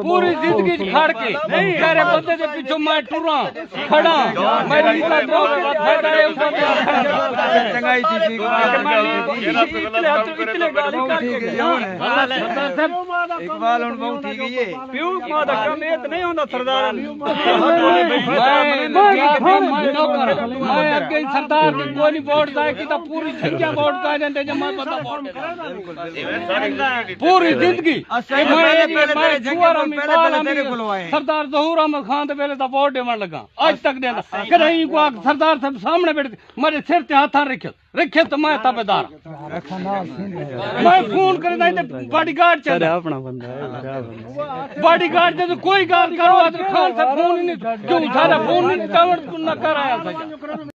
पूरी जिंदगी खड़ के तेरे बंदे के पीछे मैं टुरा खड़ा मेरी इकबाल हुन बहुत ठीक है ये प्यू मां दा कम ये नहीं होंदा सरदार मैं अगे सरदार की कोई नहीं वोट दाए की तो पूरी संख्या वोट दाए देंदे जे मैं पता वोट पूरी जिंदगी सरदार ज़हूर अहमद खान दे वेले दा वोट देवन लगा आज तक देंदा कहीं को सरदार साहब सामने बैठ मेरे सिर ते हाथ रखे तो मैं ताबेदार मैं फोन कर बॉडीगार्ड चल अपना बंदा है बॉडीगार्ड जब कोई गाल करो खान से फोन ही नहीं क्यों सारा फोन नहीं कर आया